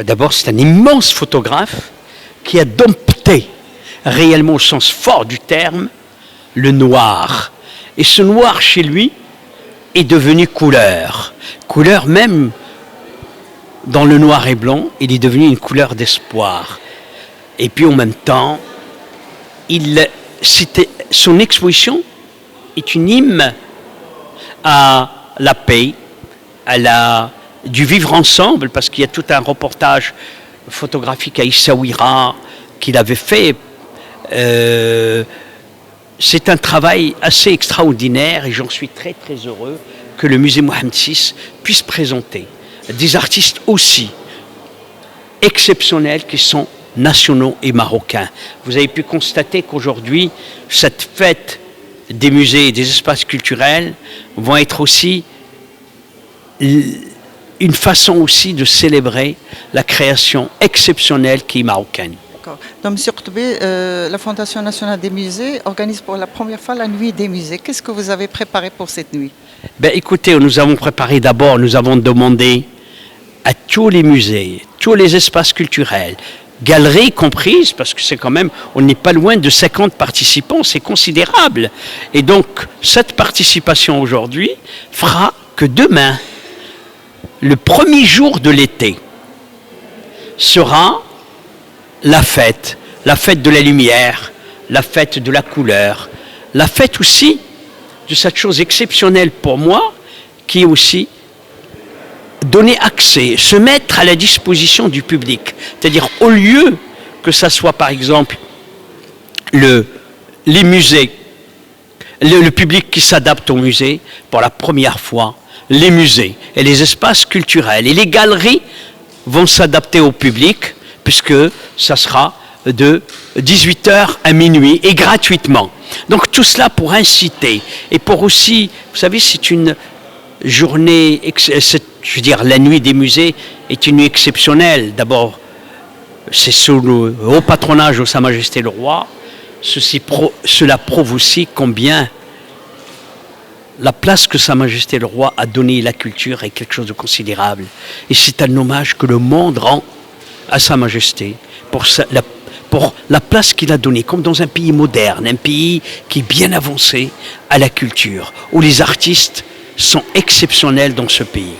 D'abord, c'est un immense photographe qui a dompté, réellement au sens fort du terme, le noir. Et ce noir, chez lui, est devenu couleur. Couleur même, dans le noir et blanc, il est devenu une couleur d'espoir. Et puis en même temps, son exposition est une hymne à la paix, du vivre ensemble, parce qu'il y a tout un reportage photographique à Essaouira qu'il avait fait. C'est un travail assez extraordinaire et j'en suis très très heureux que le musée Mohamed VI puisse présenter des artistes aussi exceptionnels qui sont nationaux et marocains. Vous avez pu constater qu'aujourd'hui, cette fête des musées et des espaces culturels vont être aussi une façon aussi de célébrer la création exceptionnelle qui est marocaine. Donc, M. Khoutbi, la Fondation nationale des musées organise pour la première fois la nuit des musées. Qu'est-ce que vous avez préparé pour cette nuit? Écoutez, nous avons préparé d'abord, nous avons demandé à tous les musées, tous les espaces culturels, galeries comprises, parce que c'est quand même, on n'est pas loin de 50 participants, c'est considérable. Et donc, cette participation aujourd'hui fera que demain, le premier jour de l'été, sera la fête de la lumière, la fête de la couleur, la fête aussi de cette chose exceptionnelle pour moi, qui est aussi donner accès, se mettre à la disposition du public. C'est-à-dire, au lieu que ça soit, par exemple, les musées, le public qui s'adapte au musée, pour la première fois, les musées et les espaces culturels et les galeries vont s'adapter au public, puisque ça sera de 18h à minuit et gratuitement. Donc tout cela pour inciter et pour aussi, vous savez, c'est une journée, je veux dire, la nuit des musées est une nuit exceptionnelle. D'abord, c'est sous le haut patronage de Sa Majesté le Roi. Cela prouve aussi combien la place que Sa Majesté le Roi a donnée à la culture est quelque chose de considérable. Et c'est un hommage que le monde rend à Sa Majesté pour la place qu'il a donnée, comme dans un pays moderne, un pays qui est bien avancé à la culture, où les artistes sont exceptionnels dans ce pays.